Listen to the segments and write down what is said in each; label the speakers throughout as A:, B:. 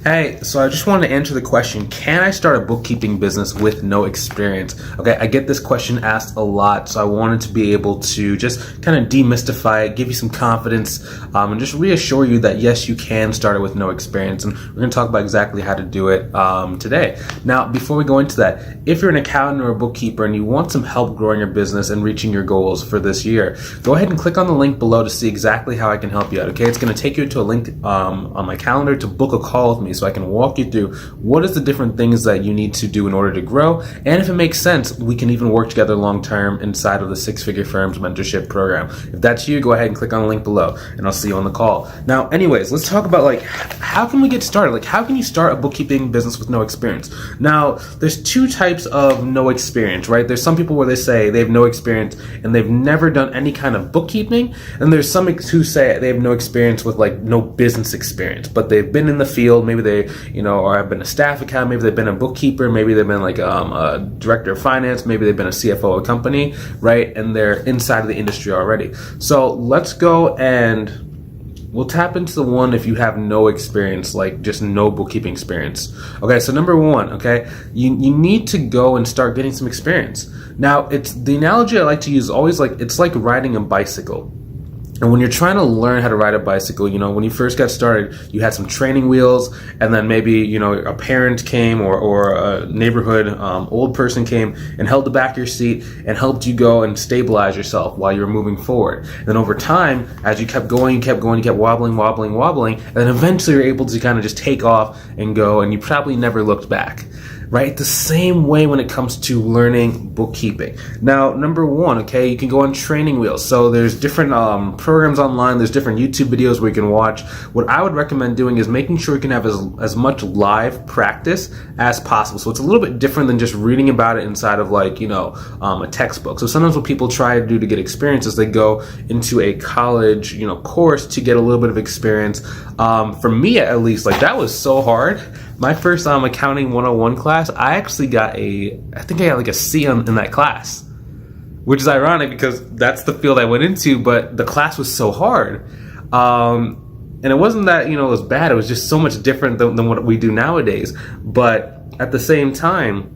A: Hey, so I just wanted to answer the question, can I start a bookkeeping business with no experience? Okay, I get this question asked a lot, so I wanted to be able to just kind of demystify it, give you some confidence, and just reassure you that yes, you can start it with no experience. And we're going to talk about exactly how to do it today. Now, before we go into that, if you're an accountant or a bookkeeper and you want some help growing your business and reaching your goals for this year, go ahead and click on the link below to see exactly how I can help you out. Okay, it's going to take you to a link on my calendar to book a call with me, so I can walk you through what is the different things that you need to do in order to grow, and if it makes sense, we can even work together long term inside of the Six Figure Firms mentorship program. If that's you, go ahead and click on the link below and I'll see you on the call. Now, anyways, let's talk about like how can we get started? Like, how can you start a bookkeeping business with no experience? Now, there's two types of no experience, right? There's some people where they say they have no experience and they've never done any kind of bookkeeping, and there's some who say they have no experience with like no business experience, but they've been in the field. Maybe they or have been a staff accountant, maybe they've been a bookkeeper, maybe they've been like a director of finance, maybe they've been a CFO of a company, right? And they're inside of the industry already. So let's go and we'll tap into the one if you have no experience, like just no bookkeeping experience. Okay, so number one, okay, you need to go and start getting some experience. Now, it's the analogy I like to use always like it's like riding a bicycle. And when you're trying to learn how to ride a bicycle, when you first got started, you had some training wheels, and then maybe, a parent came or a neighborhood old person came and held the back of your seat and helped you go and stabilize yourself while you were moving forward. And then over time, as you kept going, you kept wobbling, and then eventually you're able to kind of just take off and go, and you probably never looked back. Right? The same way when it comes to learning bookkeeping. Now, number one, okay, you can go on training wheels. So there's different programs online. There's different YouTube videos where you can watch. What I would recommend doing is making sure you can have as much live practice as possible. So it's a little bit different than just reading about it inside of like, a textbook. So sometimes what people try to do to get experience is they go into a college, course to get a little bit of experience. For me, at least, like that was so hard. My first accounting 101 class, I actually got I think I got like a C in that class, which is ironic because that's the field I went into, but the class was so hard. And it wasn't that, it was bad. It was just so much different than what we do nowadays. But at the same time,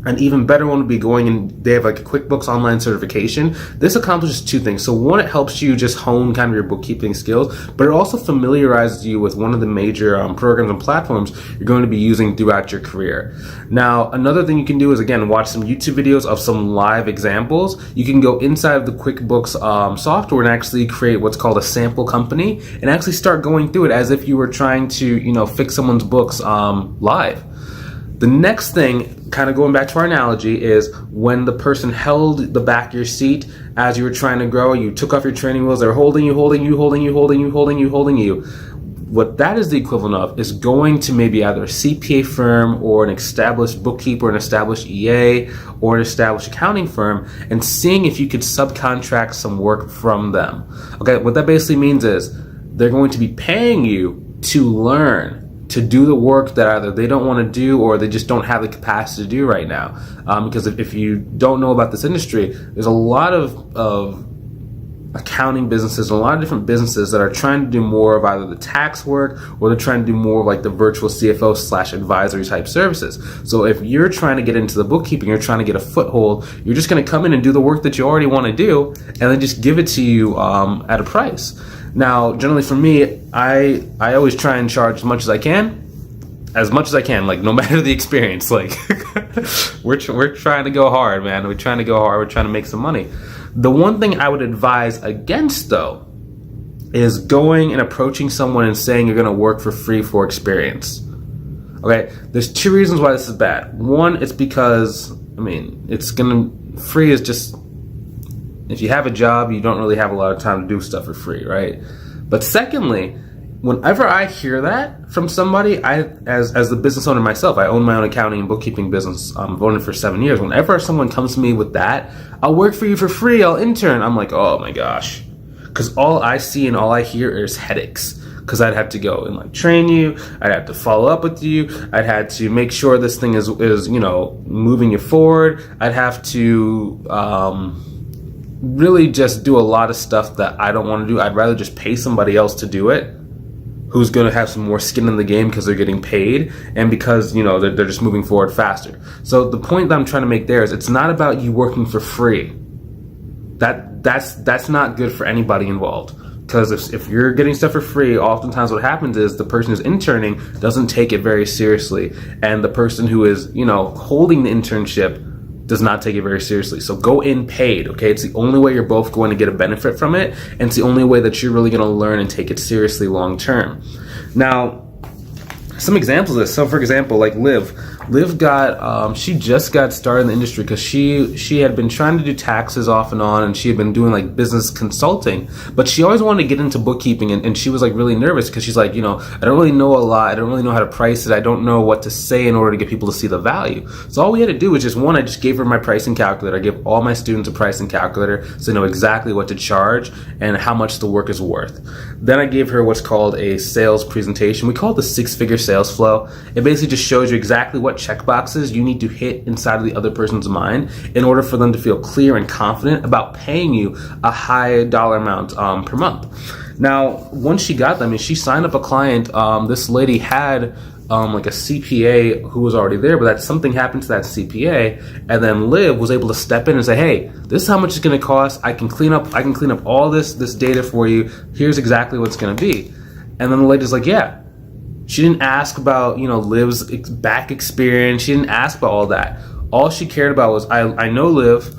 A: an even better one would be going and they have like a QuickBooks online certification. This accomplishes two things. So one, it helps you just hone kind of your bookkeeping skills, but it also familiarizes you with one of the major programs and platforms you're going to be using throughout your career. Now, another thing you can do is, again, watch some YouTube videos of some live examples. You can go inside of the QuickBooks software and actually create what's called a sample company and actually start going through it as if you were trying to, fix someone's books live. The next thing, kind of going back to our analogy, is when the person held the back of your seat as you were trying to grow, you took off your training wheels, they're holding you. What that is the equivalent of is going to maybe either a CPA firm or an established bookkeeper, an established EA, or an established accounting firm, and seeing if you could subcontract some work from them. Okay, what that basically means is they're going to be paying you to learn, to do the work that either they don't want to do or they just don't have the capacity to do right now. Because if you don't know about this industry, there's a lot of accounting businesses, a lot of different businesses that are trying to do more of either the tax work or they're trying to do more of like the virtual CFO / advisory type services. So if you're trying to get into the bookkeeping, you're trying to get a foothold, you're just going to come in and do the work that you already want to do and then just give it to you at a price. Now, generally for me, I always try and charge as much as I can, like no matter the experience. Like we're trying to go hard, man. We're trying to make some money. The one thing I would advise against, though, is going and approaching someone and saying you're going to work for free for experience. Okay, there's two reasons why this is bad. One, it's because, free is just, if you have a job, you don't really have a lot of time to do stuff for free, right? But secondly, whenever I hear that from somebody, as the business owner myself, I own my own accounting and bookkeeping business. I've owned it for 7 years. Whenever someone comes to me with that, I'll work for you for free, I'll intern. I'm like, oh my gosh. Because all I see and all I hear is headaches. Because I'd have to go and like train you, I'd have to follow up with you, I'd have to make sure this thing is moving you forward. I'd have to really just do a lot of stuff that I don't want to do. I'd rather just pay somebody else to do it who's going to have some more skin in the game because they're getting paid and because, they're just moving forward faster. So the point that I'm trying to make there is it's not about you working for free. That's not good for anybody involved. Because if you're getting stuff for free, oftentimes what happens is the person who's interning doesn't take it very seriously. And the person who is, holding the internship does not take it very seriously. So go in paid, okay? It's the only way you're both going to get a benefit from it. And it's the only way that you're really going to learn and take it seriously long term. Now, some examples of this. So for example, like Liv got, she just got started in the industry because she had been trying to do taxes off and on, and she had been doing like business consulting, but she always wanted to get into bookkeeping, and she was like really nervous because she's like, I don't really know a lot. I don't really know how to price it. I don't know what to say in order to get people to see the value. So all we had to do was I just gave her my pricing calculator. I give all my students a pricing calculator so they know exactly what to charge and how much the work is worth. Then I gave her what's called a sales presentation. We call it the 6-figure sales flow. It basically just shows you exactly what checkboxes you need to hit inside of the other person's mind in order for them to feel clear and confident about paying you a high dollar amount per month. Now, once she got them, she signed up a client. This lady had like a CPA who was already there, but that something happened to that CPA, and then Liv was able to step in and say, "Hey, this is how much it's going to cost. I can clean up all this data for you. Here's exactly what it's going to be." And then the lady's like, "Yeah." She didn't ask about, Liv's back experience. She didn't ask about all that. All she cared about was, I know Liv.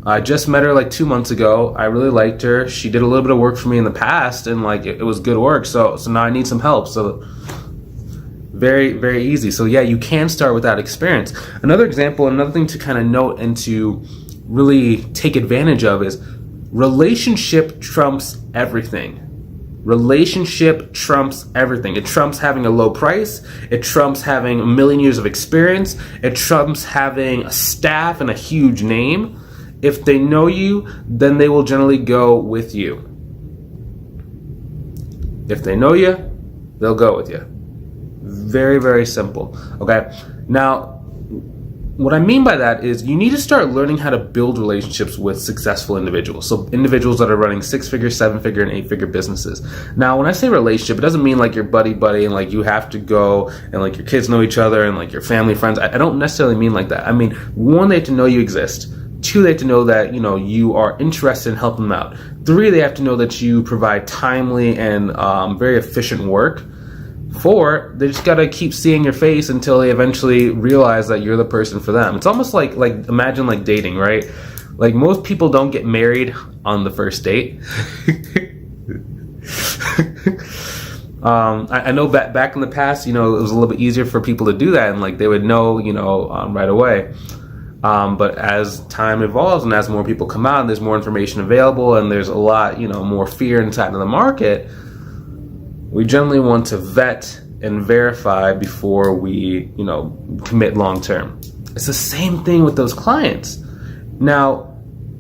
A: I just met her like 2 months ago. I really liked her. She did a little bit of work for me in the past, and like it was good work. So now I need some help. So very, very easy. So yeah, you can start with that experience. Another thing to kind of note and to really take advantage of is relationship trumps everything. Relationship trumps everything. It trumps having a low price. It trumps having a million years of experience. It trumps having a staff and a huge name. If they know you, then they will generally go with you. If they know you, they'll go with you. Very, very simple. Okay. Now, what I mean by that is you need to start learning how to build relationships with successful individuals. So individuals that are running 6-figure, 7-figure, and 8-figure businesses. Now, when I say relationship, it doesn't mean like your buddy and like you have to go and like your kids know each other and like your family, friends. I don't necessarily mean like that. I mean, 1, they have to know you exist. 2, they have to know that, you are interested in helping them out. 3, they have to know that you provide timely and very efficient work. 4, they just gotta keep seeing your face until they eventually realize that you're the person for them. It's almost like imagine like dating, right? Like most people don't get married on the first date. I know back in the past, it was a little bit easier for people to do that, and like they would know, right away. But as time evolves and as more people come out and there's more information available and there's a lot, more fear inside of the market, we generally want to vet and verify before we, commit long term. It's the same thing with those clients. Now,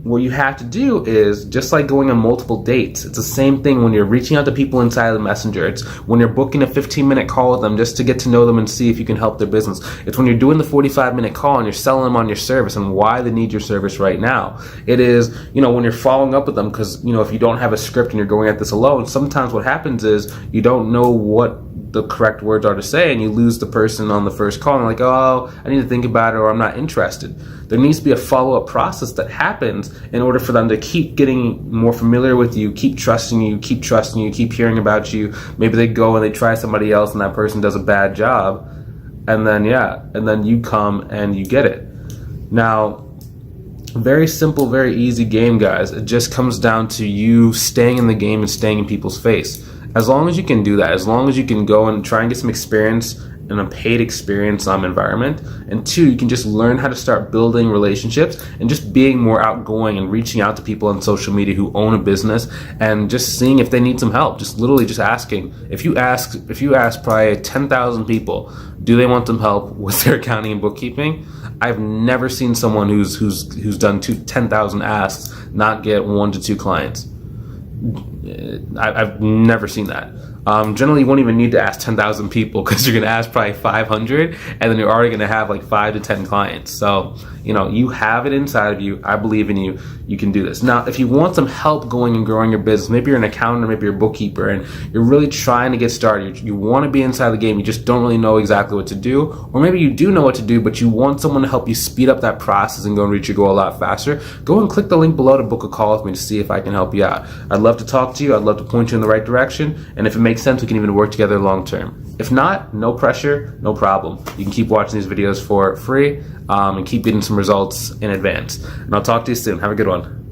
A: what you have to do is, just like going on multiple dates, it's the same thing when you're reaching out to people inside of the messenger. It's when you're booking a 15-minute call with them just to get to know them and see if you can help their business. It's when you're doing the 45-minute call and you're selling them on your service and why they need your service right now. It is, when you're following up with them because, if you don't have a script and you're going at this alone, sometimes what happens is you don't know what the correct words are to say and you lose the person on the first call and they're like, oh, I need to think about it or I'm not interested. There needs to be a follow-up process that happens in order for them to keep getting more familiar with you, keep trusting you, keep hearing about you. Maybe they go and they try somebody else and that person does a bad job. And then you come and you get it. Now, very simple, very easy game, guys. It just comes down to you staying in the game and staying in people's face. As long as you can do that, as long as you can go and try and get some experience in a paid experience environment, and 2, you can just learn how to start building relationships and just being more outgoing and reaching out to people on social media who own a business and just seeing if they need some help. Just literally just asking. If you ask probably 10,000 people, do they want some help with their accounting and bookkeeping? I've never seen someone who's done 10,000 asks not get 1 to 2 clients. I've never seen that. Generally, you won't even need to ask 10,000 people because you're going to ask probably 500, and then you're already going to have like 5 to 10 clients. So, you have it inside of you. I believe in you. You can do this. Now, if you want some help going and growing your business, maybe you're an accountant or maybe you're a bookkeeper and you're really trying to get started. You want to be inside the game. You just don't really know exactly what to do. Or maybe you do know what to do, but you want someone to help you speed up that process and go and reach your goal a lot faster. Go and click the link below to book a call with me to see if I can help you out. I'd love to talk to you. I'd love to point you in the right direction. And if it makes sense, we can even work together long term. If not, no pressure, no problem. You can keep watching these videos for free and keep getting some results in advance. And I'll talk to you soon. Have a good one.